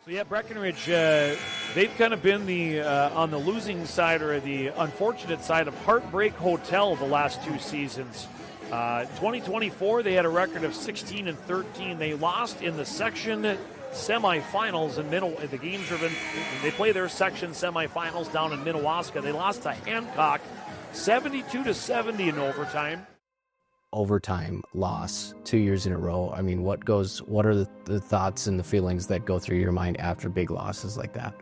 So yeah, Breckenridge, they've kind of been the on the losing side or the unfortunate side of Heartbreak Hotel the last two seasons. 2024, they had a record of 16-13. They lost in the section semifinals in the games are been. They play their section semifinals down in Minnewaska. They lost to Hancock, 72-70 in overtime. Overtime loss 2 years in a row. I mean, what are the thoughts and the feelings that go through your mind after big losses like that?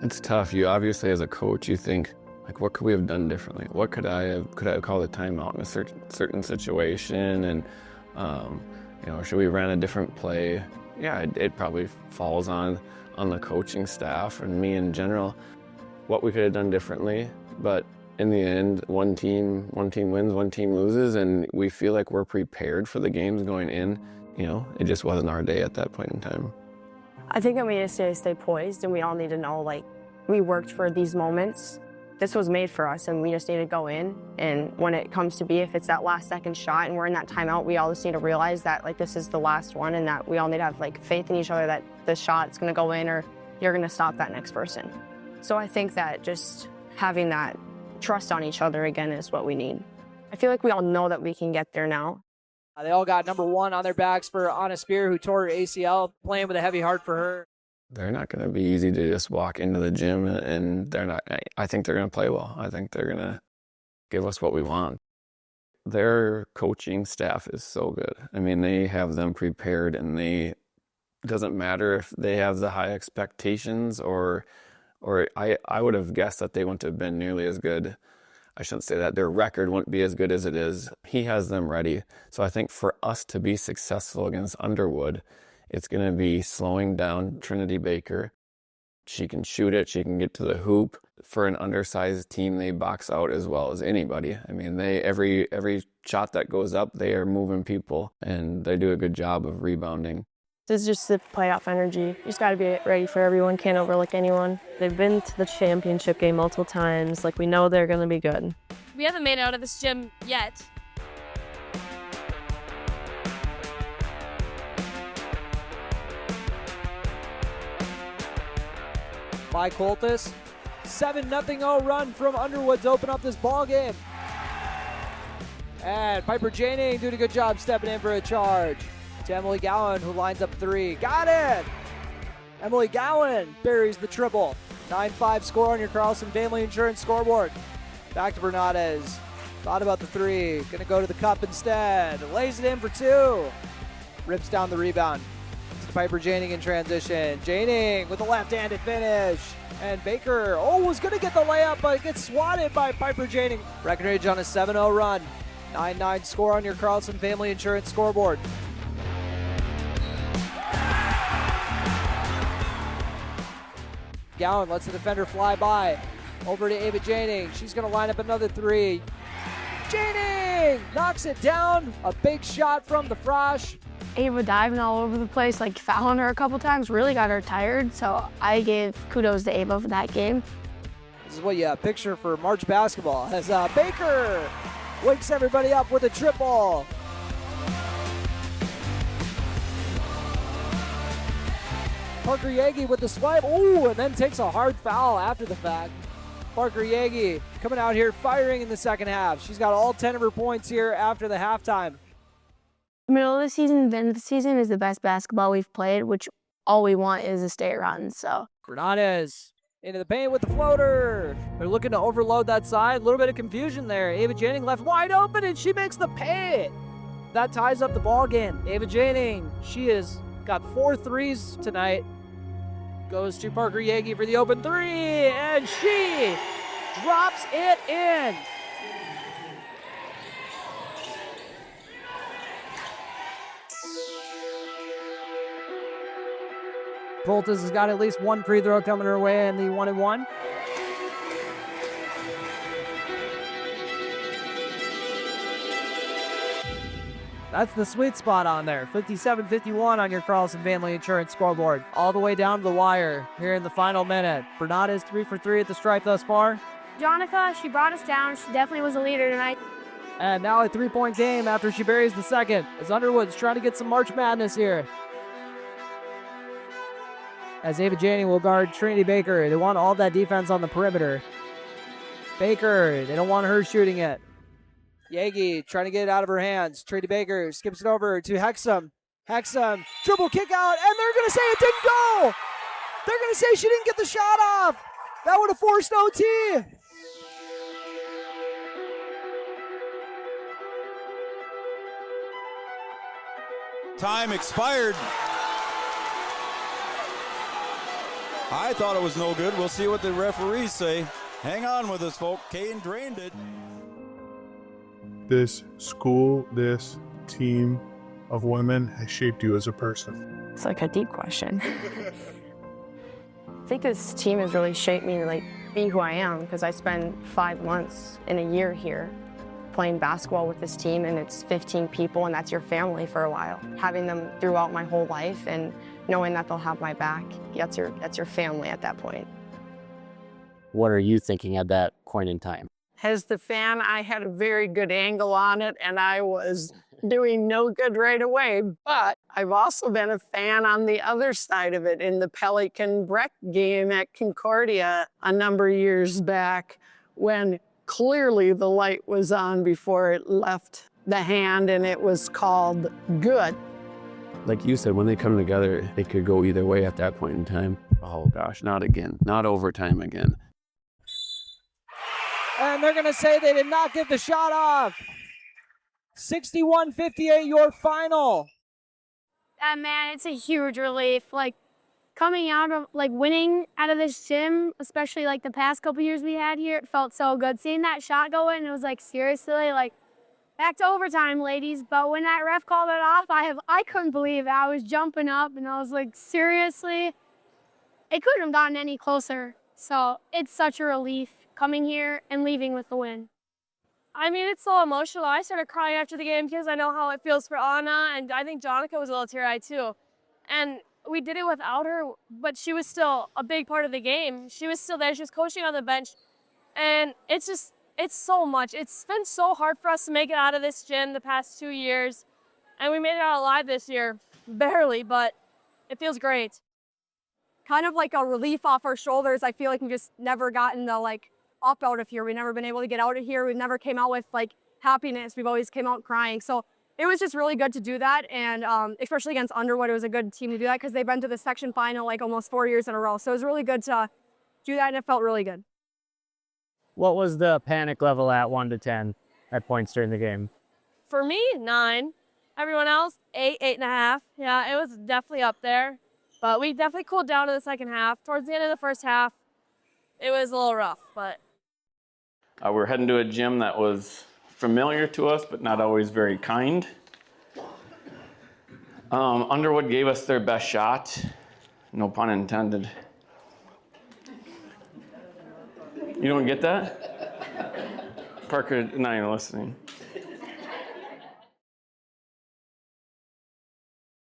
It's tough. You obviously, as a coach, you think, like, what could we have done differently? What could I have called a timeout in a certain situation? And, should we run a different play? Yeah, it probably falls on the coaching staff and me in general, what we could have done differently. But in the end, one team wins, one team loses, and we feel like we're prepared for the games going in. It just wasn't our day at that point in time. I think that we need to stay poised, and we all need to know, we worked for these moments. This was made for us, and we just need to go in. And when it comes to if it's that last second shot and we're in that timeout, we all just need to realize that, this is the last one, and that we all need to have, faith in each other that the shot's going to go in or you're going to stop that next person. So I think that just having that trust on each other again is what we need. I feel like we all know that we can get there now. They all got number 1 on their backs for Anna Spear, who tore her ACL, playing with a heavy heart for her. They're not going to be easy to just walk into the gym, and I think they're going to play well. I think they're going to give us what we want. Their coaching staff is so good. I mean, they have them prepared, and it doesn't matter if they have the high expectations or I would have guessed that they wouldn't have been nearly as good. I shouldn't say that. Their record wouldn't be as good as it is. He has them ready. So I think for us to be successful against Underwood, it's going to be slowing down Trinity Baker. She can shoot it. She can get to the hoop. For an undersized team, they box out as well as anybody. I mean, every shot that goes up, they are moving people, and they do a good job of rebounding. This is just the playoff energy. You just got to be ready for everyone. Can't overlook anyone. They've been to the championship game multiple times. We know they're going to be good. We haven't made it out of this gym yet. By Coltis, 7-0 run from Underwood to open up this ball game. And Piper Janing doing a good job stepping in for a charge. To Emily Gowan, who lines up 3. Got it! Emily Gowan buries the triple. 9-5 score on your Carlson Family Insurance scoreboard. Back to Bernades. Thought about the 3. Gonna go to the cup instead. Lays it in for 2. Rips down the rebound. To Piper Janing in transition. Janing with a left-handed finish. And Baker, was gonna get the layup, but gets swatted by Piper Janing. Breckenridge on a 7-0 run. 9-9 score on your Carlson Family Insurance scoreboard. Gowan lets the defender fly by. Over to Ava Janing. She's going to line up another 3. Janing knocks it down. A big shot from the Frosh. Ava diving all over the place, fouling her a couple times, really got her tired. So I gave kudos to Ava for that game. This is what you picture for March basketball. As Baker wakes everybody up with a triple. Parker Yagi with the swipe. And then takes a hard foul after the fact. Parker Yagi coming out here firing in the second half. She's got all 10 of her points here after the halftime. Middle of the season, the end of the season is the best basketball we've played, which all we want is a state run. So Bernades into the paint with the floater. They're looking to overload that side. A little bit of confusion there. Ava Janing left wide open, and she makes the pay. That ties up the ball game. Ava Janing, she has got 4 threes tonight. Goes to Parker Yagi for the open 3, and she drops it in. Coltis has got at least 1 free throw coming her way in the 1-and-1. That's the sweet spot on there. 57-51 on your Carlson Family Insurance scoreboard. All the way down to the wire here in the final minute. Bernades 3 for 3 at the stripe thus far. Jonica, she brought us down. She definitely was a leader tonight. And now a 3-point game after she buries the second. As Underwood's trying to get some March Madness here. as Ava Janney will guard Trinity Baker. They want all that defense on the perimeter. Baker, they don't want her shooting it. Yagi trying to get it out of her hands. Trinity Baker skips it over to Hexum. Hexum, dribble kick out, and they're going to say it didn't go. They're going to say she didn't get the shot off. That would have forced OT. Time expired. I thought it was no good. We'll see what the referees say. Hang on with us, folks. Kane drained it. This school, this team of women has shaped you as a person. It's like a deep question. I think this team has really shaped me to like be who I am because I spent 5 months in a year here playing basketball with this team, and it's 15 people, and that's your family for a while. Having them throughout my whole life and knowing that they'll have my back, that's your family at that point. What are you thinking at that point in time? As the fan, I had a very good angle on it, and I was doing no good right away. But I've also been a fan on the other side of it in the Pelican-Breck game at Concordia a number of years back when clearly the light was on before it left the hand and it was called good. Like you said, when they come together, they could go either way at that point in time. Oh gosh, not again. Not overtime again. And they're going to say they did not get the shot off. 61-58, your final. Man, it's a huge relief. Like, coming out of, like, winning out of this gym, especially, like, the past couple years we had here, it felt so good. Seeing that shot go in, it was, like, seriously, like, back to overtime, ladies. But when that ref called it off, I couldn't believe it. I was jumping up, and I was like, seriously? It couldn't have gotten any closer. So it's such a relief coming here and leaving with the win. I mean, it's so emotional. I started crying after the game because I know how it feels for Anna, and I think Jonica was a little teary-eyed too. And we did it without her, but she was still a big part of the game. She was still there. She was coaching on the bench. And it's so much. It's been so hard for us to make it out of this gym the past 2 years. And we made it out alive this year. Barely, but it feels great. Kind of like a relief off our shoulders. I feel like we've just never gotten the, like, up out of here. We've never been able to get out of here. We never came out with, like, happiness. We've always came out crying. So it was just really good to do that. And especially against Underwood, it was a good team to do that because they've been to the section final, like, almost 4 years in a row. So it was really good to do that, and it felt really good. What was the panic level at 1 to 10 at points during the game? For me, 9. Everyone else, 8, 8.5. Yeah, it was definitely up there. But we definitely cooled down in the second half. Towards the end of the first half, it was a little rough, but. We're heading to a gym that was familiar to us, but not always very kind. Underwood gave us their best shot. No pun intended. You don't get that? Parker, not even listening.